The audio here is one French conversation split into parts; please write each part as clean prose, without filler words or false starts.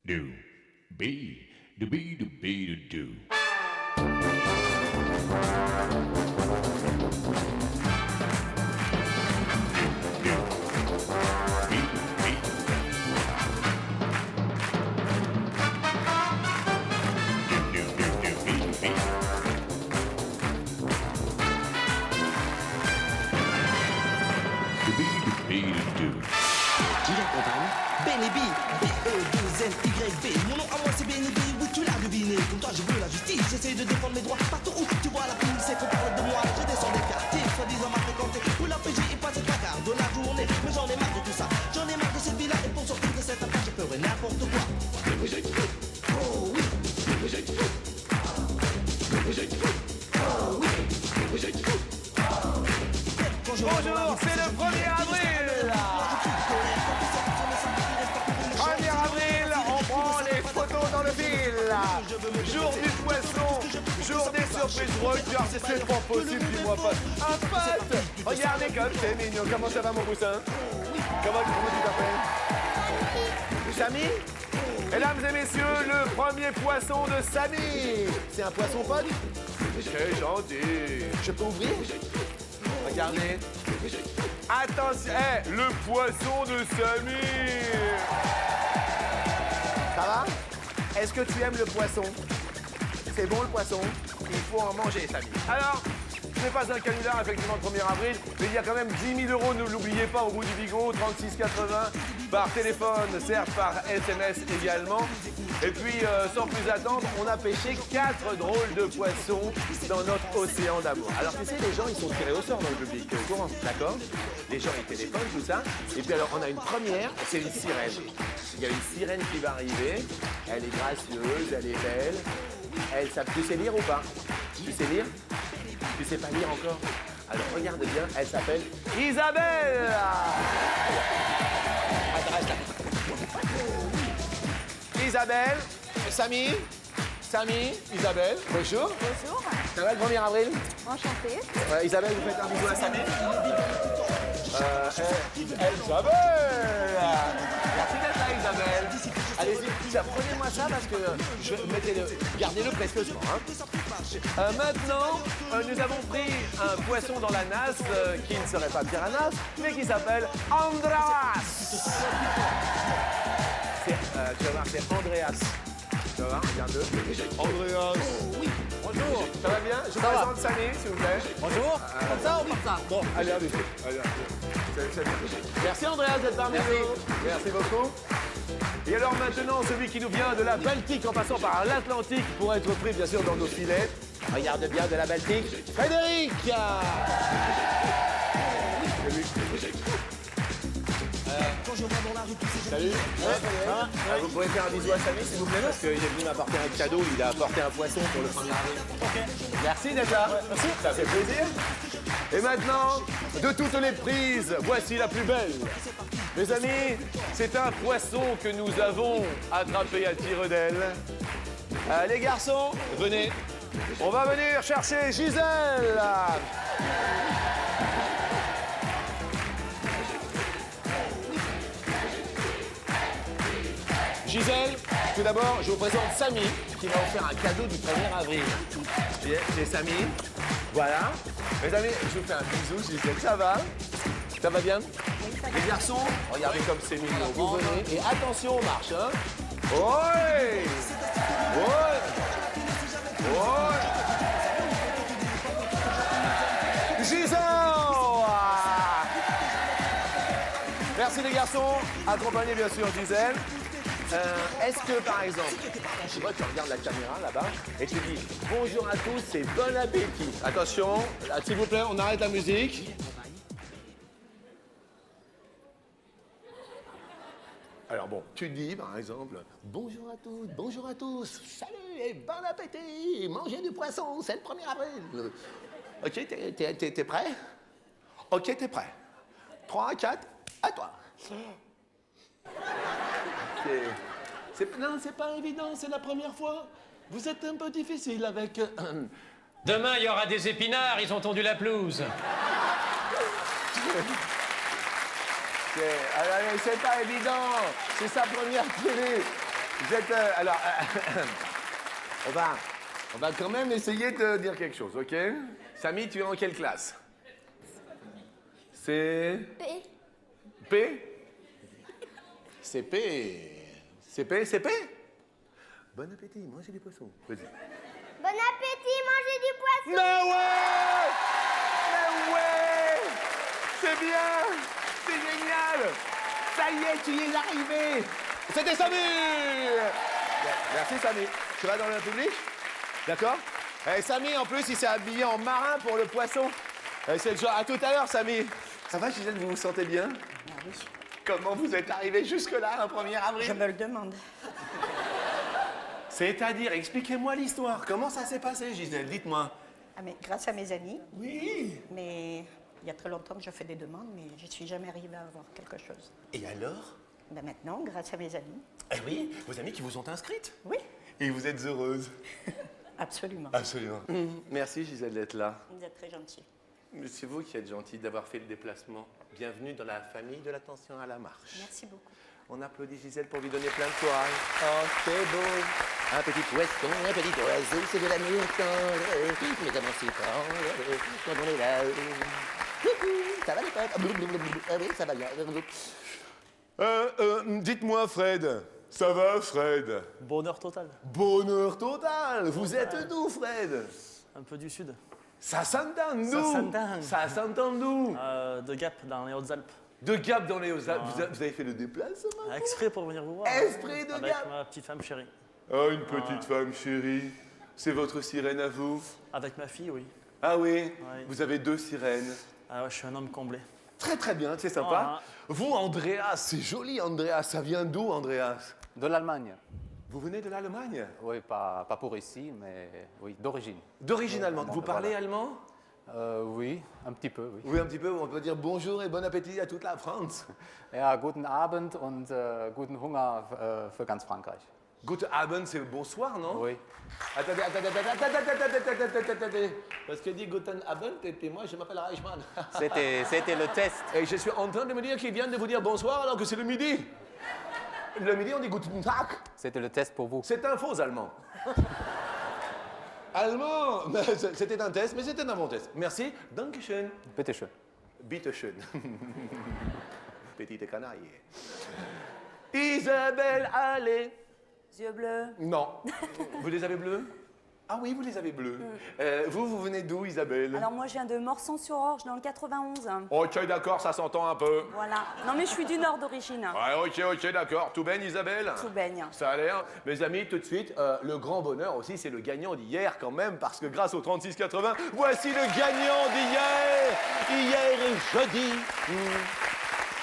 do, be, do, be, do, be, do. Qui l'accompagne? Benny B, B-E-2-N-Y-B. Mon nom à moi c'est Benny B, oui tu l'as deviné. Comme toi je veux la justice, j'essaie de défendre mes droits. Partout où tu vois la police, c'est qu'on parle de moi. Je descends des quartiers, soi-disant m'a fréquenté. Où la PJ est passée trois quarts de la journée. Mais j'en ai marre de tout ça, j'en ai marre de cette vie-là. Et pour sortir de cette affaire, je ferai n'importe quoi. Oh oui. Oh oui. Bonjour, c'est le 1er avril. 1er avril, on prend les photos dans le ville. Jour du poisson, jour des surprises. Regarde, c'est pas possible, dis-moi pas. Un pote. Regardez comme c'est mignon. Comment ça va, mon poussin? Comment tu t'appelles? Samy? Mesdames et messieurs, le premier poisson de Samy. C'est un poisson pod? C'est gentil. Je peux ouvrir? Regardez. Attention, le poisson de Samy. Ça va? Est-ce que tu aimes le poisson? C'est bon le poisson? Il faut en manger, Samy. Alors, ce n'est pas un canular, effectivement, le 1er avril, mais il y a quand même 10 000 €, ne l'oubliez pas, au bout du bigot, 36,80 par téléphone, certes par SMS également. Et puis, sans plus attendre, on a pêché 4 drôles de poissons dans notre océan d'amour. Alors, tu sais, les gens, ils sont tirés au sort dans le public, au courant, d'accord? Les gens, ils téléphonent, tout ça. Et puis, alors, on a une première, c'est une sirène. Il y a une sirène qui va arriver. Elle est gracieuse, elle est belle. Elle, ça, tu sais lire ou pas? Tu sais lire? Tu sais pas lire encore? Alors, regarde bien, elle s'appelle Isabelle. Attends, reste là. Isabelle, Samy, Isabelle, bonjour. Bonjour, Ça va le 1er avril? enchantée. Isabelle, vous faites un bisou à Samy. Isabelle. Merci d'être là, Isabelle. Allez-y, prenez-moi ça parce que gardez-le précieusement. Hein. Maintenant, nous avons pris un poisson dans la nasse qui ne serait pas piranhas, mais qui s'appelle Andreas. Tu vas voir, c'est Andreas. Tu vas voir, regarde-le. Andreas. Bonjour, ça va bien? Je vous présente Samy, s'il vous plaît. Bonjour. Comme ça ou comme ça? Bon, allez, allez. Merci Andreas d'être parmi nous. Merci beaucoup. Et alors maintenant, celui qui nous vient de la Baltique en passant par l'Atlantique pour être pris bien sûr dans nos filets. Regarde bien de la Baltique. Frédéric. Salut. Vous pouvez faire un bisou à Samy, s'il vous plaît, parce qu'il est venu m'apporter un cadeau. Il a apporté un poisson pour le 1er avril. Ok. Merci d'être là. Merci. Ça fait plaisir. Et maintenant, de toutes les prises, voici la plus belle. Mes amis, c'est un poisson que nous avons attrapé à tire d'aile. Les garçons, venez. On va venir chercher Gisèle. Gisèle, tout d'abord, je vous présente Samy, qui va vous faire un cadeau du 1er avril. C'est Samy. Voilà. Mes amis, je vous fais un bisou, Gisèle. Ça va? Ça va bien? Les garçons, regardez comme c'est mignon. Vous venez et attention aux marches, hein? Ouais! Ouais! Ouais! Gisèle! Merci les garçons. Accompagnez bien sûr Gisèle. Est-ce que, par exemple, je vois que tu regardes la caméra là-bas et tu dis bonjour à tous et bon appétit. Attention, s'il vous plaît, on arrête la musique. Alors bon, tu dis par exemple bonjour à tous, salut et bon appétit, mangez du poisson, c'est le 1er avril. Ok, t'es prêt? Ok, t'es prêt. 3, 4, à toi. Non, c'est pas évident, c'est la première fois. Vous êtes un peu difficile avec... Demain, il y aura des épinards, ils ont tondu la pelouse. C'est pas évident. C'est sa première télé. Vous êtes... on va quand même essayer de dire quelque chose, ok? Samy, tu es en quelle classe? C'est... P. P? C'est P. C'est P, c'est P? Bon appétit, mangez du poisson. Vas-y. Bon appétit, mangez du poisson. Mais ouais! Mais ouais! C'est bien! C'est génial! Ça y est, tu y es arrivé! C'était Samy! Merci Samy. Tu vas dans le public? D'accord? Eh, Samy, en plus, il s'est habillé en marin pour le poisson. C'est le genre... À tout à l'heure, Samy. Ça va, Gisèle, vous vous sentez bien? Ah oui, Comment vous êtes arrivé jusque-là, un 1er avril? je me le demande. C'est-à-dire, expliquez-moi l'histoire. Comment ça s'est passé, Gisèle? Dites-moi. Ah, mais grâce à mes amis, Oui. mais il y a très longtemps que je fais des demandes, mais je ne suis jamais arrivée à avoir quelque chose. Et alors? Ben maintenant, grâce à mes amis, Eh oui, vos amis qui vous ont inscrite. oui, Et vous êtes heureuse. absolument. Absolument. Merci, Gisèle, d'être là. Vous êtes très gentil. Mais c'est vous qui êtes gentil d'avoir fait le déplacement. Bienvenue dans la famille de l'attention à la marche. Merci beaucoup. On applaudit Gisèle pour lui donner plein de courage. Oh, c'est beau. Un petit poisson, un petit oiseau, c'est de l'amour tendre. Mais comment c'est tendre quand on est là. Coucou, ça va les potes? Ah oui, ça va bien. Dites-moi, Fred. Ça va, Fred? Bonheur total. Bonheur total. Vous êtes d'où, Fred? Un peu du sud. Ça s'entend d'où? Ça s'entend. Ça s'entend d'où? De Gap, dans les Hautes-Alpes. De Gap dans les Hautes-Alpes. Vous avez fait le déplacement? Exprès pour venir vous voir. Esprit de Avec Gap. ma petite femme chérie. Oh, une petite femme chérie. C'est votre sirène à vous? Avec ma fille, oui. Ah oui? Oui. Vous avez 2 sirènes. Ah ouais, je suis un homme comblé. Très très bien, c'est sympa. Vous, Andreas, c'est joli, Andreas. Ça vient d'où, Andreas? De l'Allemagne. Vous venez de l'Allemagne? Oui, pas pour ici, mais oui, d'origine. D'origine allemande. Vous parlez allemand? Oui, un petit peu, oui. Oui, un petit peu. On peut dire bonjour et bon appétit à toute la France. Ja, guten Abend und guten Hunger für ganz Frankreich. Guten Abend, c'est bonsoir, non? Oui. Attendez. Parce que dit Guten Abend, et puis moi, je m'appelle Reichmann. C'était le test. Et je suis en train de me dire qu'il vient de vous dire bonsoir alors que c'est le midi. Le midi, on dit Guten Tag. C'était le test pour vous. C'est un faux allemand. Allemand. C'était un test, mais c'était un bon test. Merci. Dankeschön. Bitte schön. Bitteschön. Petite canaille. Isabelle, allez. Yeux bleus. Non. Vous les avez bleus? Ah oui, vous les avez bleus. Vous venez d'où, Isabelle? Alors moi je viens de Morsan-sur-Orge dans le 91. Ok, d'accord, ça s'entend un peu. Voilà. Non mais je suis du Nord d'origine. Ouais, ok, d'accord. Tout baigne, Isabelle? Tout baigne. Ça a l'air. Mes amis, tout de suite, le grand bonheur aussi, c'est le gagnant d'hier quand même, parce que grâce au 36-80, voici le gagnant d'hier. Hier et jeudi.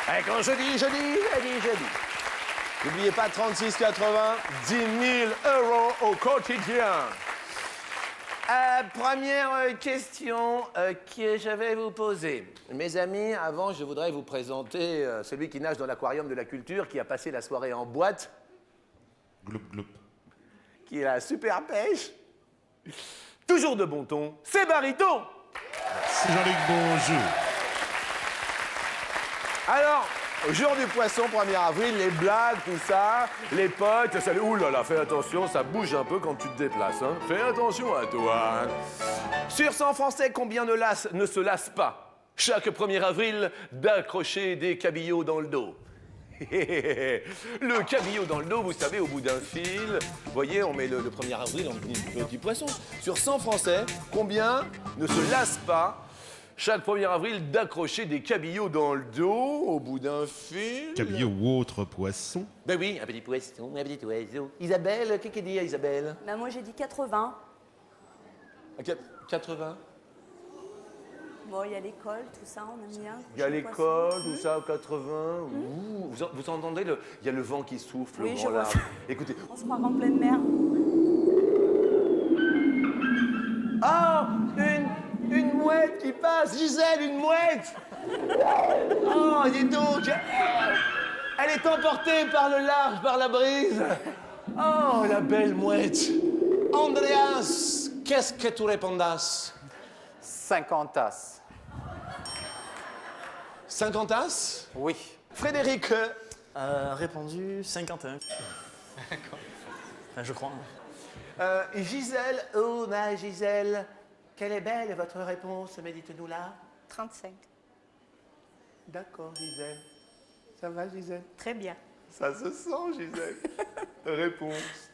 Et quand je dis jeudi, je dis jeudi. N'oubliez pas 36,80, 10 000 € au quotidien. Première question que je vais vous poser. Mes amis, avant, je voudrais vous présenter celui qui nage dans l'aquarium de la culture, qui a passé la soirée en boîte, Gloup, gloup. qui a la super pêche, toujours de bon ton, c'est Bariton. C'est Jean-Luc, bonjour. Alors, au jour du poisson, 1er avril, les blagues, tout ça, les potes, ça... Ouh là là, fais attention, ça bouge un peu quand tu te déplaces, hein. Fais attention à toi, hein. Sur 100 Français, combien ne se lassent pas, chaque 1er avril, d'accrocher des cabillots dans le dos? Le cabillot dans le dos, vous savez, au bout d'un fil. Vous voyez, on met le 1er avril, on dit petit poisson. Sur 100 Français, combien ne se lassent pas chaque 1er avril d'accrocher des cabillots dans le dos au bout d'un fil? Cabillaud ou autre poisson. Ben oui, un petit poisson, un petit oiseau. Isabelle, qu'est-ce qu'elle dit à Isabelle? Bah moi j'ai dit 80. 80. Bon, il y a l'école, tout ça, on aime bien. Il y a Chez le l'école, poisson. tout ça, 80. Ouh, vous entendez il y a le vent qui souffle Oui, au je grand vois large. ça. Écoutez. On se croit en pleine mer. Oh, une mouette qui passe, Gisèle, une mouette. Oh, dis donc, elle est emportée par le large, par la brise. Oh, la belle mouette. Andreas, qu'est-ce que tu répondras? 50 tasses. 50 as? Oui. Frédéric, Répondu 51. Enfin, je crois. Gisèle, oh ma Gisèle, quelle est belle votre réponse, mais dites-nous là. 35. D'accord, Gisèle. Ça va, Gisèle? Très bien. Ça se sent, Gisèle. Réponse.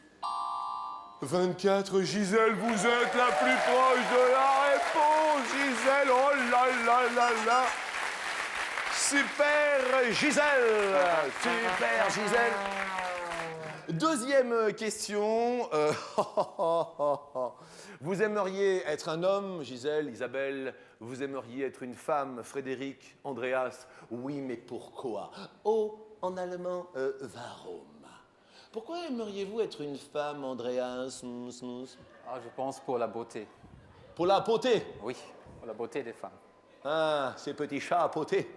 24, Gisèle, vous êtes la plus proche de la réponse, Gisèle. Oh là là là là. Super, Gisèle. Super, Gisèle. Deuxième question. Vous aimeriez être un homme, Gisèle, Isabelle? Vous aimeriez être une femme, Frédéric, Andreas? Oui, mais pourquoi? Oh, en allemand, warum? Pourquoi aimeriez-vous être une femme, Andreas? Ah, je pense pour la beauté. Pour la beauté? Oui, pour la beauté des femmes. Ah, ces petits chats à poter.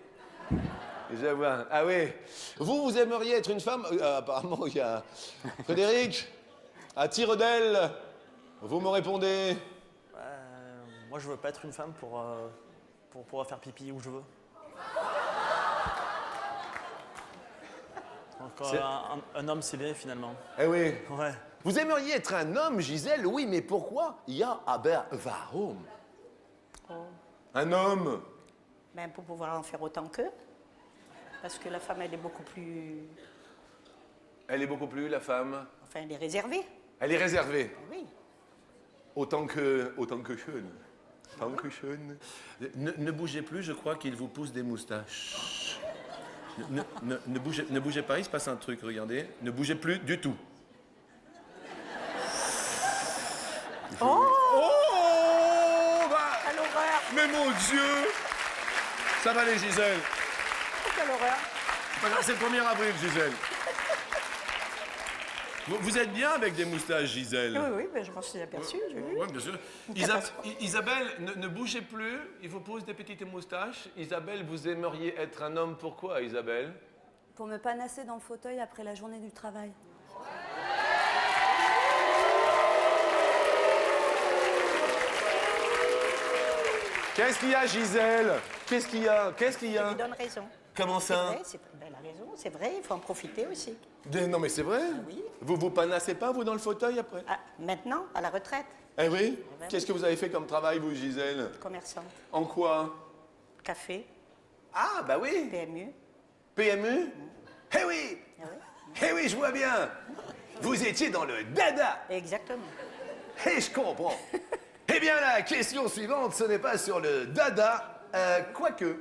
Je vois. Ah oui. Vous aimeriez être une femme? Apparemment, il y a Frédéric, à tire d'aile. Vous me répondez? Moi, je veux pas être une femme pour pouvoir faire pipi où je veux. Encore un homme, c'est bien, finalement. Eh oui. Ouais. Vous aimeriez être un homme, Gisèle? Oui, mais pourquoi? Ja, aber warum? Un homme? Ben, pour pouvoir en faire autant qu'eux. Parce que la femme, elle est beaucoup plus... Elle est beaucoup plus, la femme? Enfin, elle est réservée. Elle est réservée. Oui. Autant que jeune. Autant que jeune. Ne bougez plus, je crois qu'il vous pousse des moustaches. Ne bougez pas, il se passe un truc, regardez. Ne bougez plus du tout. Oh, Bah, quelle horreur! mais mon Dieu! Ça va les Gisèle? Quelle horreur! C'est le 1er avril, Gisèle. Vous êtes bien avec des moustaches, Gisèle? Oui, oui, ben, je m'en suis aperçue, j'ai vu. Oui, bien sûr. Isabelle, ne bougez plus. Il vous pose des petites moustaches. Isabelle, vous aimeriez être un homme. Pourquoi, Isabelle? Pour me panasser dans le fauteuil après la journée du travail. Qu'est-ce qu'il y a, Gisèle? Qu'est-ce qu'il y a? Qu'est-ce qu'il y Je a? lui donne raison. Comment C'est ça? vrai, elle a raison, c'est vrai, il faut en profiter aussi. Non, mais c'est vrai. oui. Vous vous panassez pas, vous, dans le fauteuil, après? Ah, maintenant, à la retraite, Eh oui? ben Qu'est-ce que vous avez fait comme travail, vous, Gisèle? commerçante, En quoi? café, Ah, bah oui. PMU. PMU? Eh oui! Ah oui, Eh oui, je vois bien. Vous étiez dans le dada. exactement. Et je comprends. Eh bien, la question suivante, ce n'est pas sur le dada, quoique.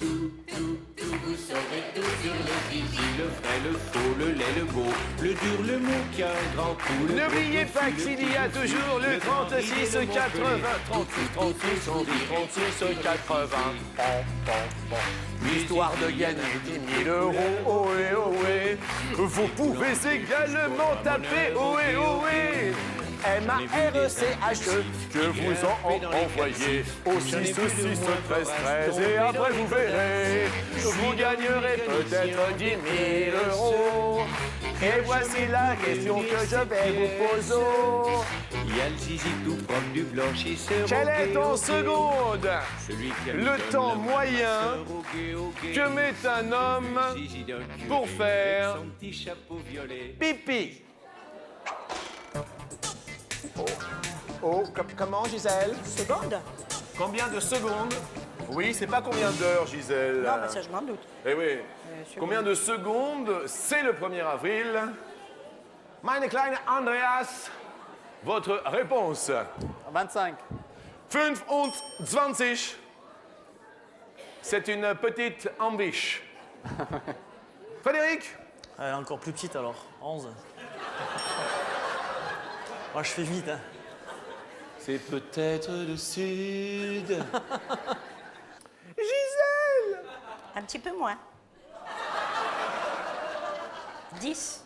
Vous saurez tout sur le zizi, le vrai, le faux, le laid, le beau, le dur, le mou qui a un grand coup. le N'oubliez gros, pas le qu'il petit, y a le toujours le le grand, 36 le 80 Montpellier. 36 36 on dit 36 80. Histoire de gagner 10 000 euros, ohé ohé. Vous pouvez également taper ohé ohé. M-A-R-E-C-H-E, je vous en envoyé au 6 6 13 13 et après vous verrez, vous gagnerez peut-être 10 000 euros. Et voici la question que je vais vous poser. Il y a le zizi tout propre du blanchisseur. Quel est en seconde Celui qui a le mis temps le moyen blanchisseur que met un homme Zizi d'un cul pour faire avec son petit chapeau violet. pipi? Oh, comment, Gisèle? Seconde? Combien de secondes? Oui, c'est pas combien d'heures, Gisèle. Non, mais ça, je m'en doute. Eh oui. secondes. Combien de secondes? C'est le 1er avril. Meine kleine Andreas, votre réponse. 25. 25. C'est une petite ambiche. Frédéric? Elle est encore plus petite, alors. 11. Moi, je fais vite, hein. C'est peut-être le sud. Gisèle! Un petit peu moins. 10.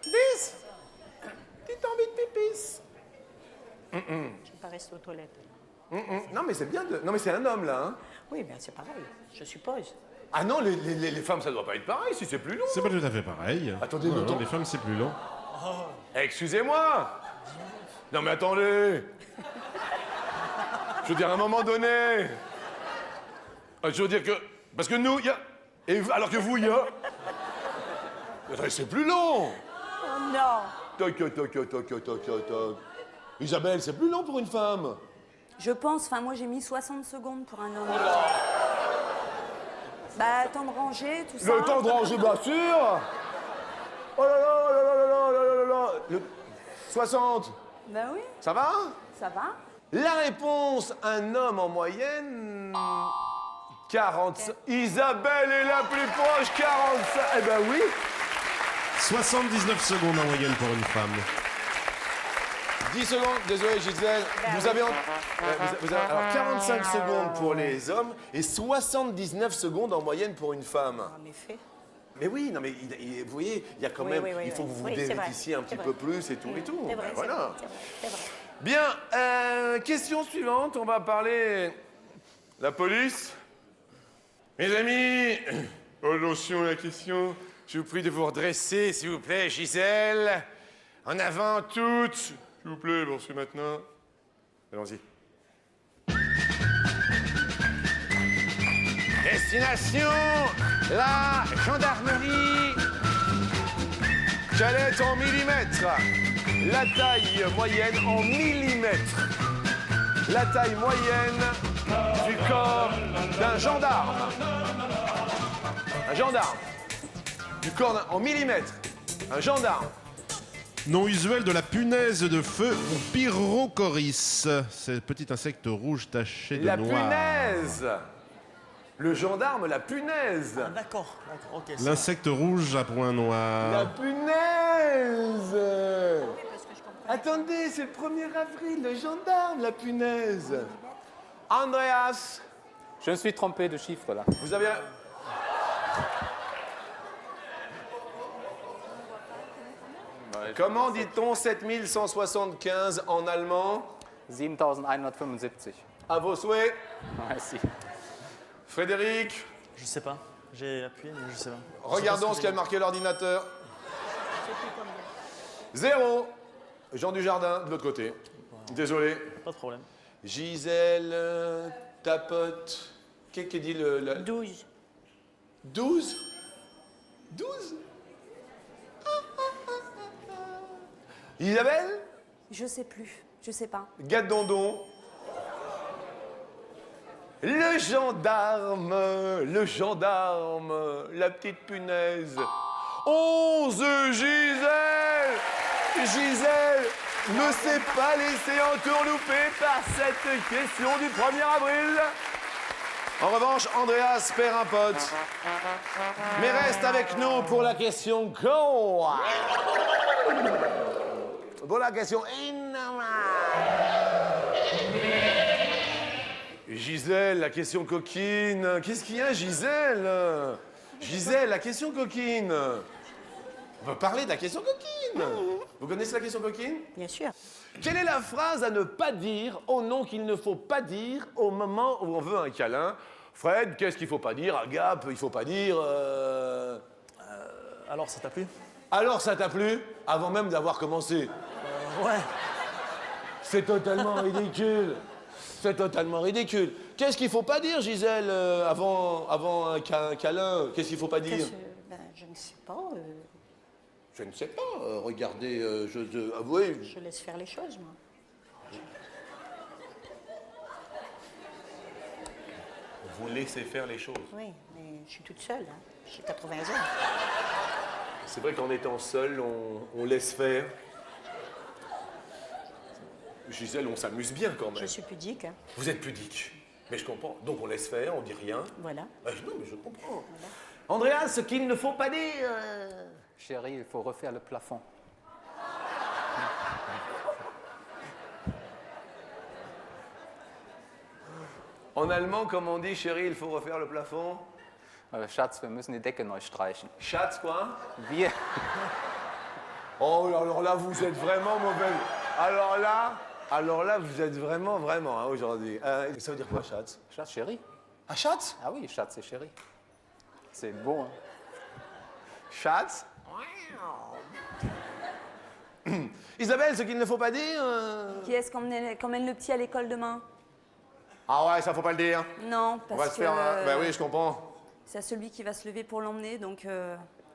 10. Petite envie de pipis. Je ne vais pas rester aux toilettes. Non, mais c'est bien de... Non, mais c'est un homme, là, hein? Oui, bien c'est pareil, je suppose. Ah non, les femmes, ça doit pas être pareil si c'est plus long. C'est pas tout à fait pareil. Attendez, Non, le non, temps. les femmes, c'est plus long. Excusez-moi. Non, mais attendez. Je veux dire, à un moment donné... Je veux dire que... Parce que nous, il y a... Et alors que vous, il y a... C'est plus long. Oh non! Toc, toc, toc, toc, toc, toc, toc. Isabelle, c'est plus long pour une femme. Je pense, enfin moi j'ai mis 60 secondes pour un homme. Bah, temps de ranger, tout ça. Le temps de ranger, bien sûr. Oh là là, oh là là là là là là là. 60. Bah oui, Ça va? ça va. La réponse, un homme en moyenne... 40. Isabelle est la plus proche, 45. Eh ben oui. 79 secondes en moyenne pour une femme. 10 secondes, désolé Gisèle. Vous avez, alors 45 secondes pour les hommes et 79 secondes en moyenne pour une femme. En effet. Mais oui, non mais vous voyez, il y a quand même, il faut que vous vous dévêtissiez un petit peu plus et tout et tout. C'est vrai, Ben voilà. c'est vrai. Bien, question suivante, on va parler de la police. Mes amis, attention à la question. Je vous prie de vous redresser, s'il vous plaît, Gisèle. En avant toutes. S'il vous plaît, bon, c'est maintenant. Allons-y. Destination, la gendarmerie. Calette en millimètres. La taille moyenne en millimètres. La taille moyenne du corps d'un gendarme. Un gendarme. Du corps en millimètres. Un gendarme. Nom usuel de la punaise de feu ou pyrocoris. C'est le petit insecte rouge taché de La noir. punaise. Le gendarme, la punaise. Ah, d'accord, ok. L'insecte rouge à point La noir. punaise. Attendez, c'est le 1er avril, le gendarme, la punaise. Andreas, Je me suis trompé de chiffre là. vous avez... Comment dit-on 7175 en allemand? 7175. À vos souhaits. Merci. Frédéric, Je sais pas. J'ai appuyé, mais je sais pas. regardons ce qu'a marqué l'ordinateur. 0. Jean Dujardin, de l'autre côté. Désolé. Pas de problème. Gisèle, tapote. Qu'est-ce qu'il dit le... 12. 12 12 Isabelle? Je sais plus, je sais pas. Gadondon. Le gendarme, la petite punaise. 11 Gisèle. Gisèle ne s'est pas laissée entourlouper par cette question du 1er avril. En revanche, Andreas perd un pote. Mais reste avec nous pour la question go. Pour la question Gisèle, la question coquine. Qu'est-ce qu'il y a, Gisèle? Gisèle, la question coquine. On va parler de la question coquine. Vous connaissez la question coquine? Bien sûr. Quelle est la phrase à ne pas dire au nom qu'il ne faut pas dire au moment où on veut un câlin? Fred, qu'est-ce qu'il faut pas dire? Agap, il faut pas dire... Alors, ça t'a plu? Alors ça t'a plu? Avant même d'avoir commencé. Ouais. C'est totalement ridicule. C'est totalement ridicule. Qu'est-ce qu'il faut pas dire, Gisèle, avant un câlin? Qu'est-ce qu'il faut pas dire? Je ne sais pas. Je ne sais pas. Regardez, avouez. Je laisse faire les choses, moi. Vous laissez faire les choses. Oui, mais je suis toute seule. Hein. J'ai 80 ans. C'est vrai qu'en étant seul, on laisse faire. Gisèle, on s'amuse bien quand même. Je suis pudique. Hein. Vous êtes pudique. Mais je comprends. Donc on laisse faire, on dit rien. Voilà. Non, mais je comprends. Voilà. Andreas, ce qu'il ne faut pas dire. Chérie, il faut refaire le plafond. En allemand, comme on dit, chérie, il faut refaire le plafond. Schatz, wir müssen die Decke neu streichen. Schatz, quoi? Wir. Oh, alors là, vous êtes vraiment mauvais. Alors là, vous êtes vraiment, hein, aujourd'hui. Ça veut dire quoi, Schatz? Schatz, chérie. Ah, Schatz? Ah oui, Schatz, c'est chérie. C'est beau, hein? Schatz? Isabelle, ce qu'il ne faut pas dire... Qui est-ce qu'emmène le petit à l'école demain? Ah ouais, ça faut pas le dire. Non, On va parce se faire... que Ben oui, je comprends. c'est à celui qui va se lever pour l'emmener, donc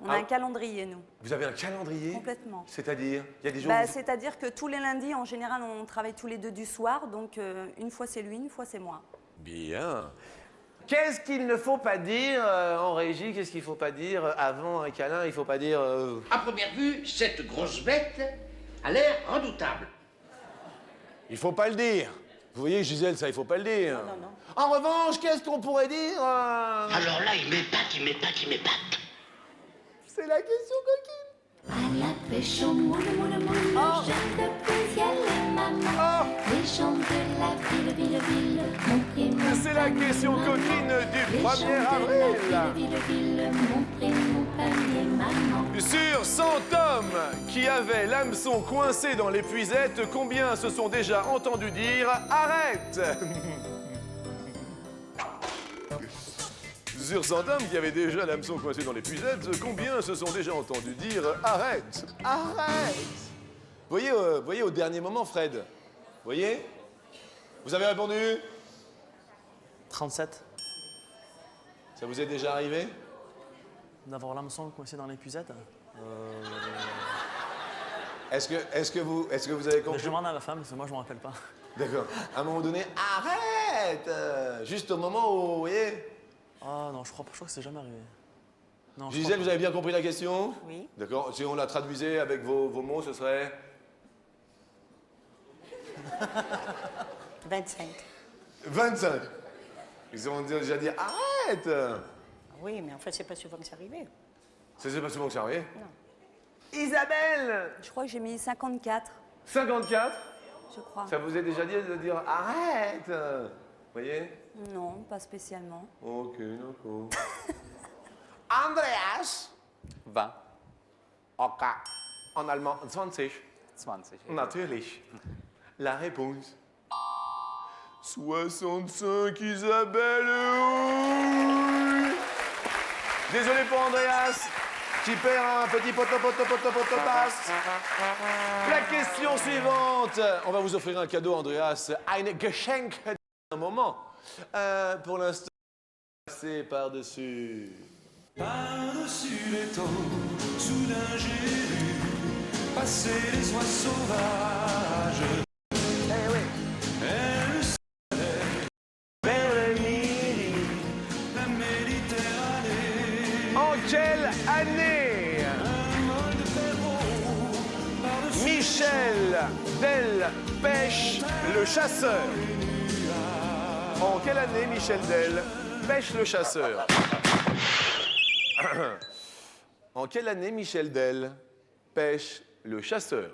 On a un calendrier, nous. Vous avez un calendrier? Complètement. C'est-à-dire, il y a des jours Bah, où vous- c'est-à-dire que tous les lundis, en général, on travaille tous les deux du soir. Donc, une fois c'est lui, une fois c'est moi. Bien. Qu'est-ce qu'il ne faut pas dire en régie? Qu'est-ce qu'il ne faut pas dire avant un câlin? Il ne faut pas dire... À première vue, cette grosse bête a l'air redoutable. Il ne faut pas le dire. Vous voyez, Gisèle, ça, il ne faut pas le dire. Non, non. En revanche, qu'est-ce qu'on pourrait dire Alors là, il m'épate. C'est la question coquine. À la pêche au moule, j'aime de plus y aller, maman. Les gens de la ville, mon prénom. C'est la question coquine du 1er avril. Mon prénom, panier, maman. Sur 100 hommes qui avaient l'hameçon coincé dans l'épuisette, combien se sont déjà entendus dire « Arrête !» Sur 100 hommes qui avaient déjà l'hameçon coincé dans l'épuisette, combien se sont déjà entendus dire « Arrête !» Arrête! Voyez au dernier moment, Fred. Voyez? Vous avez répondu? 37. Ça vous est déjà arrivé? D'avoir l'hameçon coincé dans l'épuisette. Est-ce que vous avez compris? Je demande à ma femme, parce que moi, je m'en rappelle pas. D'accord. À un moment donné, arrête! Juste au moment où, vous voyez? Ah non, je crois que c'est jamais arrivé. Non, je Gisèle, crois vous avez bien compris la question? Oui. D'accord. Si on la traduisait avec vos mots, ce serait? 25. 25. Ils ont déjà dit arrête! Oui, mais en fait, c'est pas souvent que c'est arrivé. Ça, c'est pas souvent que ça arrive. Non. Isabelle! Je crois que j'ai mis 54, 54. je crois. Ça vous est déjà dit de dire arrête! Vous voyez? Non, pas spécialement. Ok, d'accord. Andreas! 20, Ok. En allemand, 20. 20. Natürlich. La réponse. 65, Isabelle. Oui. Désolé pour Andreas, qui perd un petit potopasse. La question suivante. On va vous offrir un cadeau, Andreas. Ein Geschenk. Un moment. Pour l'instant, passer par-dessus. Par-dessus les temps, soudain j'ai vu passer les oies sauvages. Eh oui. Et le soleil Vers le midi. la Méditerranée. En quelle année Un vol de Perrault par-dessus Michel Delpech, le chasseur. En quelle année Michel Del pêche le chasseur? En quelle année Michel Del pêche le chasseur?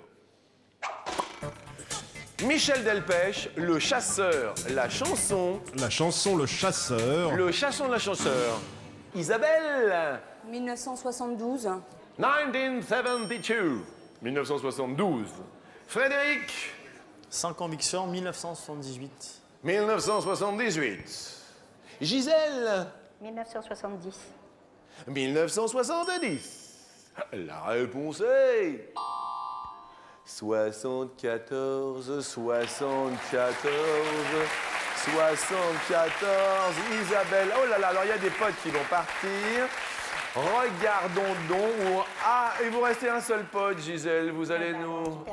Michel Delpech, le chasseur, la chanson, La chanson Le Chasseur. le chasson de la chasseur. Isabelle, 1972. 1972. 1972. Frédéric, 5 convictions, 1978. 1978. Gisèle, 1970. 1970. La réponse est 74, 74, 74. Isabelle. Oh là là, alors il y a des potes qui vont partir. Regardons donc. Ah, et vous restez un seul pote, Gisèle. Vous allez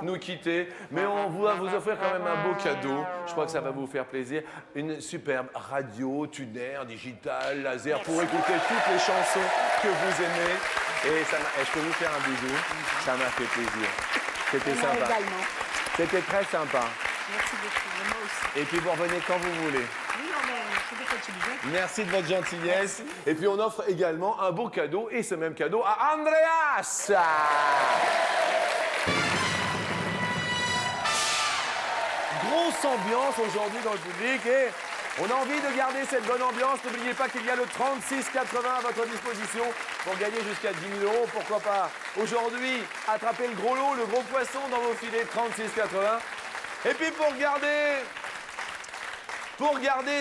nous quitter. Mais on va vous offrir quand même un beau cadeau. Je crois que ça va vous faire plaisir. Une superbe radio, tuner, digital, laser pour écouter toutes les chansons que vous aimez. Et je peux vous faire un bisou. Ça m'a fait plaisir. C'était Moi sympa. également. C'était très sympa. Merci beaucoup. Moi aussi. Et puis vous revenez quand vous voulez. Oui, on va c'est quand tu le veux. Merci de votre gentillesse. Et puis on offre également un beau cadeau, et ce même cadeau à Andreas. Grosse ambiance aujourd'hui dans le public et on a envie de garder cette bonne ambiance. N'oubliez pas qu'il y a le 36,80 à votre disposition pour gagner jusqu'à 10 000 €. Pourquoi pas aujourd'hui attraper le gros lot, le gros poisson dans vos filets, 36,80. Et puis pour garder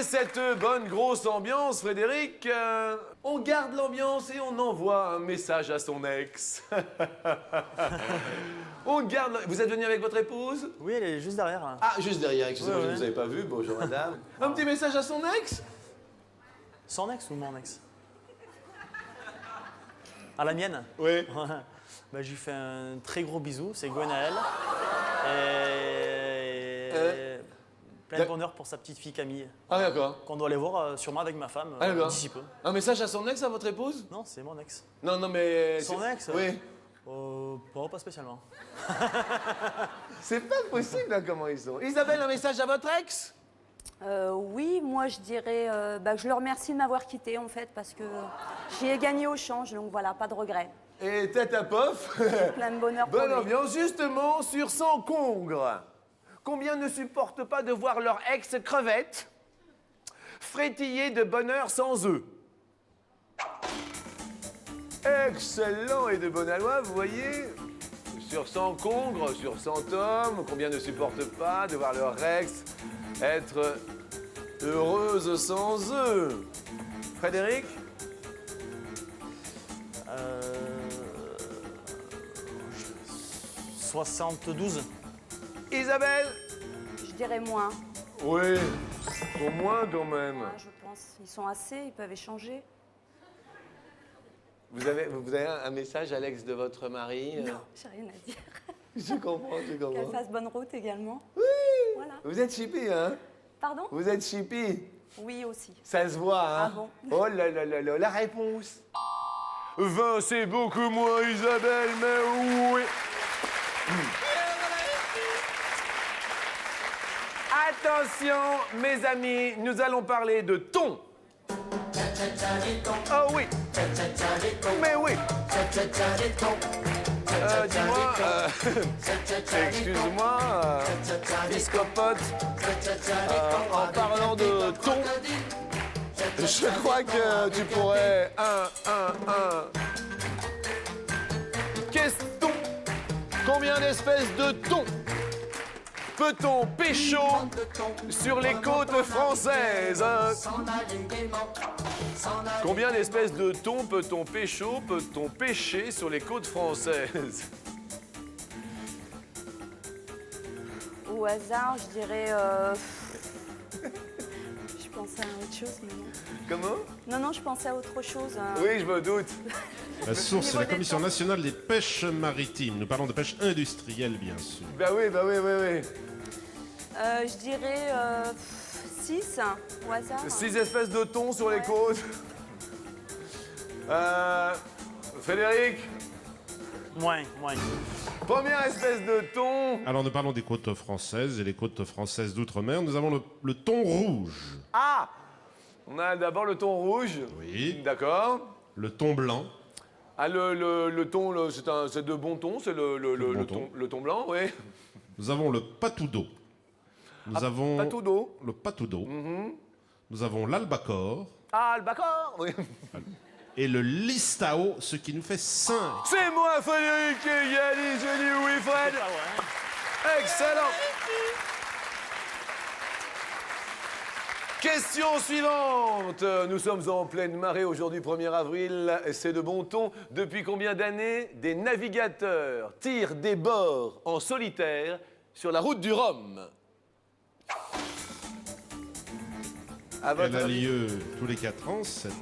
cette bonne grosse ambiance, Frédéric, on garde l'ambiance et on envoie un message à son ex. On garde. Vous êtes venu avec votre épouse? Oui, elle est juste derrière. Ah, juste derrière, excusez-moi, Ouais, je ouais. ne vous avais pas vu. Bonjour madame. Un petit message à son ex? Son ex ou mon ex? À la mienne? Oui. Bah, je lui fais un très gros bisou, c'est Gwenaël. Et plein de bonheur pour sa petite fille Camille. Ah d'accord. Qu'on doit aller voir sûrement avec ma femme Ah d'accord. d'ici peu. Un message à son ex, à votre épouse? Non, c'est mon ex. Non, non, mais... Son ex? Oui. Pas spécialement. C'est pas possible, hein, comment ils sont. Isabelle, un message à votre ex? Oui, moi je dirais que je le remercie de m'avoir quitté en fait parce que j'y ai gagné au change, donc voilà, pas de regret. Et tête à pof. Plein de bonheur pour Bonne lui. ambiance, justement, sur 100 congres. Combien ne supportent pas de voir leur ex crevette frétiller de bonheur sans eux? Excellent et de bonne aloi, vous voyez. Sur 100 congres, sur 100 hommes, combien ne supportent pas de voir leur ex être heureuse sans eux? Frédéric? 72. Isabelle? Je dirais moins. Oui, au moins quand même. Moins, je pense. Ils sont assez, ils peuvent échanger. Vous avez un message à l'ex de votre mari? Non, j'ai rien à dire. Je comprends, je comprends. Qu'elle fasse bonne route également. Oui. Voilà. Vous êtes chippy, hein? Pardon? Vous êtes chippy. Oui aussi. Ça se voit, hein? Ah bon? Oh là là là là, la réponse. 20, c'est beaucoup moins, Isabelle, mais oui. Attention, mes amis, nous allons parler de thon. Oh oui. Mais oui. Dis-moi, excuse-moi, Biscopote, en parlant de thon, je crois que tu pourrais... Question. Combien d'espèces de thon peut-on pécho sur les côtes françaises? Combien d'espèces de thon peut-on pécho, peut-on pêcher sur les côtes françaises? Au hasard, je dirais... Je pensais à autre chose, mais non. Comment? Non, je pensais à autre chose. Oui, je me doute. La source, c'est la Commission nationale des pêches maritimes. Nous parlons de pêche industrielle, bien sûr. Bah oui. Je dirais 6, au hasard. 6 espèces de thon sur les côtes. Frédéric? Moins. Première espèce de thon. Alors, nous parlons des côtes françaises et les côtes françaises d'outre-mer. Nous avons le thon rouge. Ah! On a d'abord le thon rouge. Oui. D'accord. Le thon blanc. Ah, le thon, c'est de bon thon, c'est le thon blanc, oui. Nous avons le patou-d'eau. Nous avons patou-d'eau. le patou-d'eau. Nous avons l'albacore. Ah, albacore, oui. Et le listao, ce qui nous fait 5. C'est moi, Frédéric, qui a dit, je dis oui, Fred. Excellent. Question suivante. Nous sommes en pleine marée aujourd'hui, 1er avril. C'est de bon ton. Depuis combien d'années des navigateurs tirent des bords en solitaire sur la route du Rhum? Elle a lieu tous les 4 ans, cette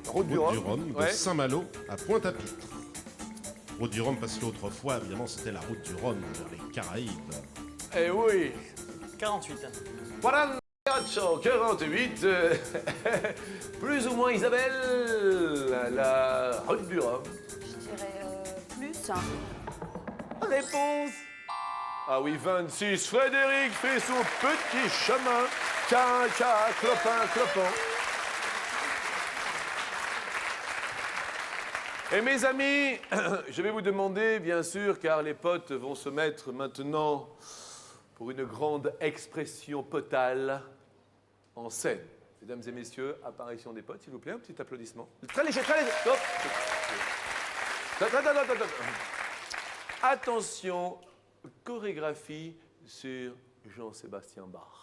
route du Rhum, de Saint-Malo à Pointe-à-Pitre. Route du Rhum, parce qu'autrefois, évidemment, c'était la route du Rhum vers les Caraïbes. Eh oui. 48. 48. Plus ou moins, Isabelle, la route du Rhum. Je dirais plus. Réponse. Ah oui, 26. Frédéric fait son petit chemin. Clopin. Et mes amis, je vais vous demander, bien sûr, car les potes vont se mettre maintenant pour une grande expression potale en scène. Mesdames et messieurs, apparition des potes, s'il vous plaît, un petit applaudissement. Très léger. Hop. Attention, chorégraphie sur Jean-Sébastien Bach.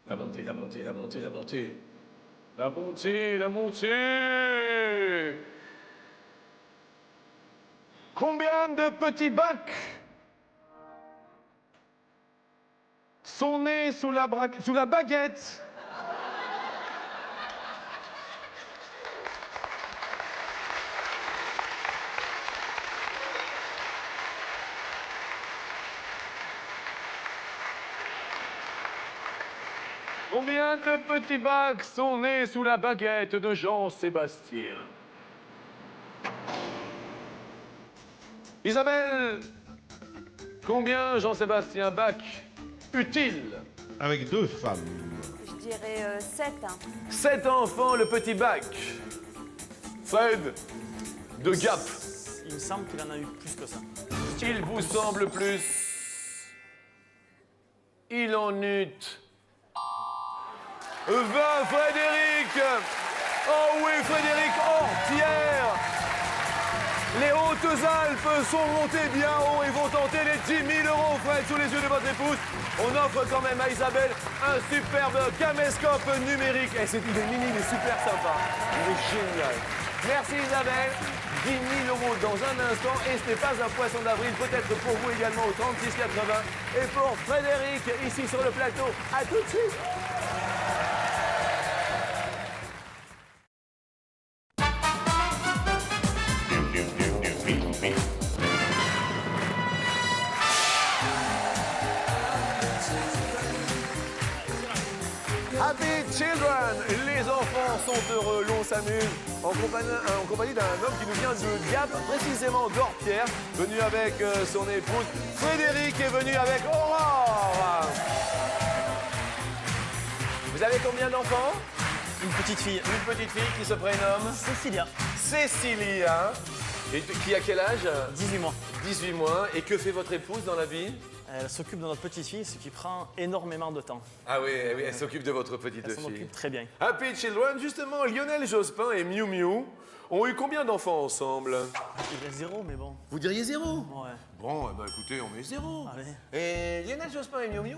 La montée. La montée, la montée. Combien de petits bacs sont nés sous la baguette? Combien de petits bacs sont nés sous la baguette de Jean-Sébastien? Isabelle, combien Jean-Sébastien Bach eut-il? Avec 2 femmes. Je dirais 7. 7 enfants, le petit Bach. Fred, de Gap. Il me semble qu'il en a eu plus que ça. Il vous semble plus? Il en eut 20, Frédéric. Oh oui, Frédéric Hortière. Les Hautes-Alpes sont montées bien haut et vont tenter les 10 000 euros, Fred, sous les yeux de votre épouse. On offre quand même à Isabelle un superbe caméscope numérique. Et il est mini, il est super sympa. Il est génial. Merci Isabelle. 10 000 euros dans un instant. Et ce n'est pas un poisson d'avril, peut-être pour vous également au 36,80. Et pour Frédéric, ici sur le plateau. À tout de suite. Happy Children, les enfants sont heureux, l'on s'amuse en compagnie d'un homme qui nous vient de Gap, précisément d'Orpierre, venu avec son épouse. Frédéric est venu avec Aurore. Vous avez combien d'enfants? Une petite fille. Une petite fille qui se prénomme Cécilia. Cécilia. Et qui a quel âge? 18 mois. 18 mois. Et que fait votre épouse dans la vie? Elle s'occupe de notre petite fille, ce qui prend énormément de temps. Ah oui, oui, elle s'occupe de votre petite Elle s'en fille. occupe très bien. Happy Children, justement, Lionel Jospin et Miu Miu ont eu combien d'enfants ensemble? Je dirais 0, mais bon. Vous diriez 0? Ouais. Bon, eh ben, écoutez, on met 0. Allez. Et Lionel Jospin et Miu Miu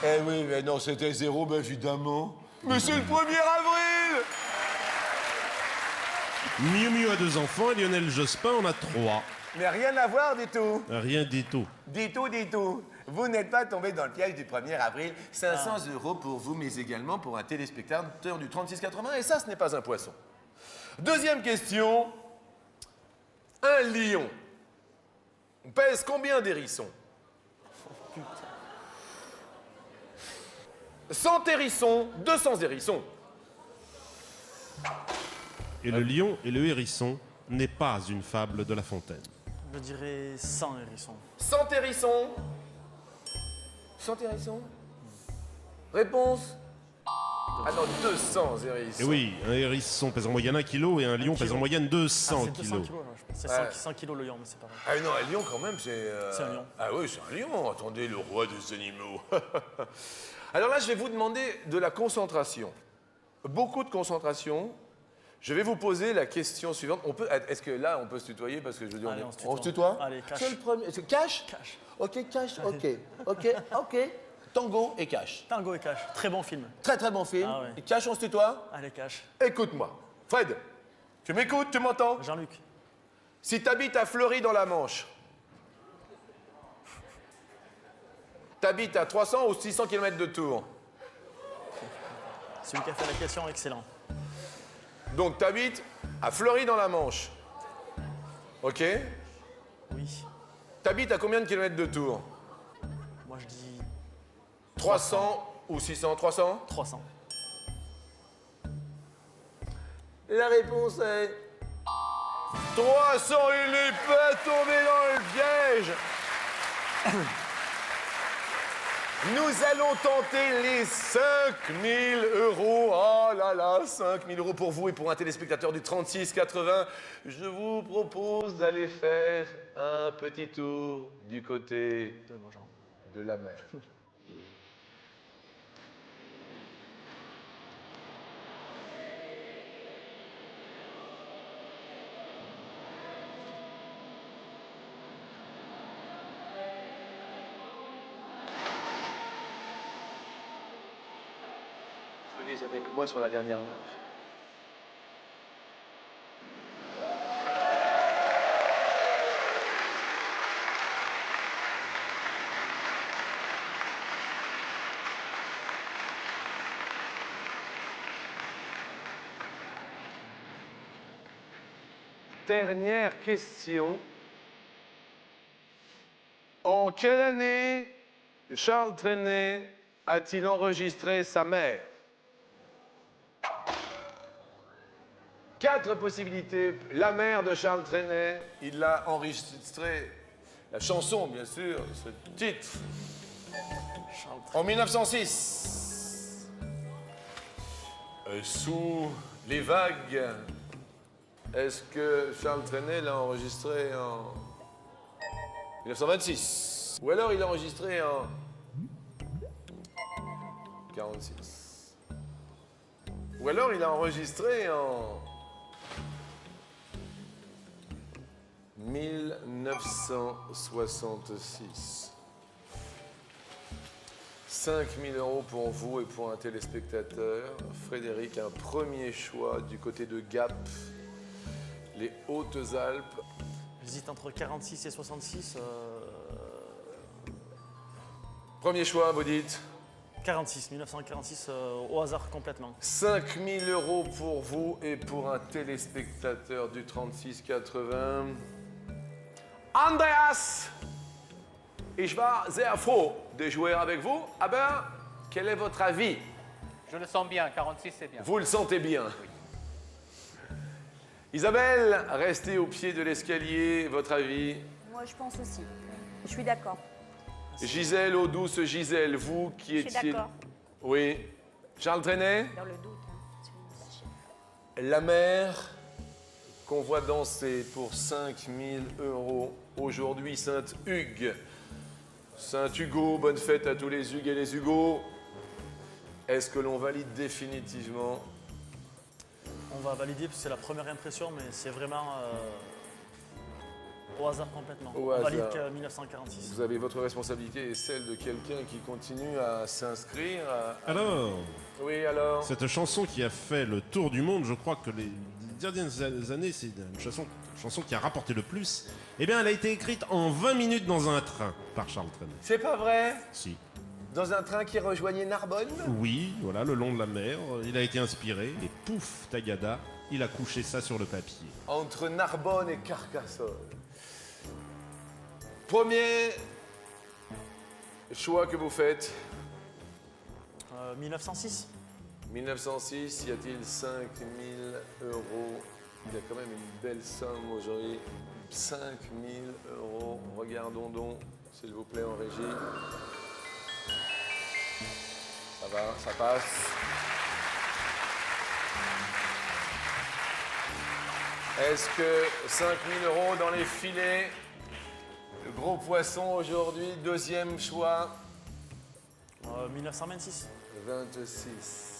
Eh oui, mais non, c'était 0, ben évidemment. Mais c'est le 1er avril! Miu Miu a 2 enfants et Lionel Jospin en a 3. Mais rien à voir du tout. Rien du tout. Du tout, du tout. Vous n'êtes pas tombé dans le piège du 1er avril. 500 euros pour vous, mais également pour un téléspectateur du 36,80. Et ça, ce n'est pas un poisson. Deuxième question. Un lion pèse combien d'hérissons? 100 hérissons, 200 hérissons. Et le lion et le hérisson n'est pas une fable de La Fontaine. Je dirais 100 hérissons. 100 hérissons. 100 hérissons. Réponse. Ah non, 200 hérissons. Et oui, un hérisson pèse en moyenne 1 kg et un lion pèse en moyenne 200 c'est 200 kg. kilos, là, je pense. C'est 100 kilos le lion, mais c'est pas vrai. Ah non, un lion quand même, c'est... C'est un lion. Ah oui, c'est un lion. Attendez, le roi des animaux. Alors là, je vais vous demander de la concentration. Beaucoup de concentration. Je vais vous poser la question suivante. Est-ce que là, on peut se tutoyer? Parce que je veux dire, Allez, on se tutoie? Allez, cash. C'est le premier. Cash? Cash. Ok, cash, ok. Ok. Tango et cash. Tango et cash. Très bon film. Très très bon film. Ah ouais. Et cash, on se tutoie? Allez, cash. Écoute-moi. Fred, tu m'écoutes, tu m'entends? Jean-Luc. Si t'habites à Fleury dans la Manche, t'habites à 300 ou 600 km de Tours? Celui qui a fait la question, excellent. Donc t'habites à Fleury dans la Manche. Ok? Oui. T'habites à combien de kilomètres de Tours? Moi, je dis 300 ou 600? 300? 300. La réponse est 300, il n'est pas tombé dans le piège. Nous allons tenter les 5 000 euros. Oh là là, 5 000 euros pour vous et pour un téléspectateur du 36,80. Je vous propose d'aller faire un petit tour du côté de la mer. prise avec moi sur la dernière note. Dernière question. En quelle année Charles Trenet a-t-il enregistré sa mère? 4 possibilités. La mère de Charles Trenet, il l'a enregistré, la chanson bien sûr, ce titre, en 1906. Sous les vagues. Est-ce que Charles Trenet l'a enregistré en 1926? Ou alors il l'a enregistré en 46? Ou alors il a enregistré en 1966? 5 000 € pour vous et pour un téléspectateur. Frédéric, un premier choix du côté de Gap, les Hautes-Alpes. J'hésite entre 46 et 66. Premier choix, vous dites 46, 1946, au hasard complètement. 5 000 € pour vous et pour un téléspectateur du 36-80. Andreas, ich war sehr froh de jouer avec vous. Aber, quel est votre avis? Je le sens bien, 46 c'est bien. Vous le sentez bien? Oui. Isabelle, restez au pied de l'escalier, votre avis? Moi, je pense aussi. Je suis d'accord. Gisèle, ô douce Gisèle, vous qui étiez... Je suis d'accord. Oui. Charles Trenet? Dans le doute. La mère qu'on voit danser pour 5 000 €. Aujourd'hui, Saint-Hugues. Saint-Hugo, bonne fête à tous les Hugues et les Hugo. Est-ce que l'on valide définitivement? On va valider parce que c'est la première impression, mais c'est vraiment au hasard complètement. Au On valide hasard. 1946. Vous avez votre responsabilité et celle de quelqu'un qui continue à s'inscrire. Alors, oui, alors. cette chanson qui a fait le tour du monde, je crois que les dernières années, c'est une chanson qui a rapporté le plus. Eh bien, elle a été écrite en 20 minutes dans un train par Charles Trenet. C'est pas vrai? Si. Dans un train qui rejoignait Narbonne? Oui, voilà, le long de la mer. Il a été inspiré et pouf, tagada, il a couché ça sur le papier. Entre Narbonne et Carcassonne. Premier choix que vous faites? 1906. 1906, y a-t-il 5 000 €? Il y a quand même une belle somme aujourd'hui. 5 000 €. Regardons donc, s'il vous plaît, en régie. Ça va, ça passe. Est-ce que 5 000 € dans les filets? Le gros poisson aujourd'hui, deuxième choix. 1926. 26.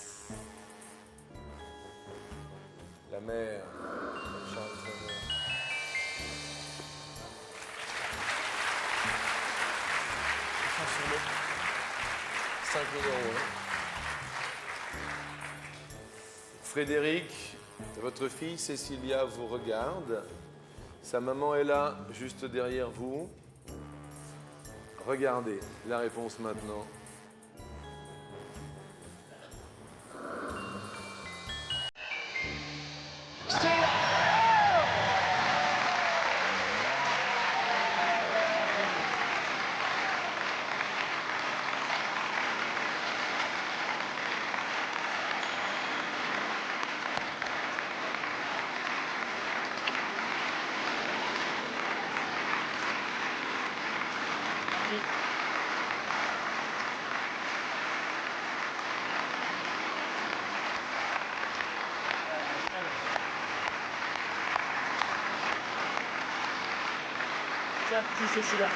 La mer. Charles Trenet. Sur l'eau. 5 000 €. Frédéric, votre fille Cécilia vous regarde. Sa maman est là, juste derrière vous. Regardez la réponse maintenant. Tiens, petit Cécilia.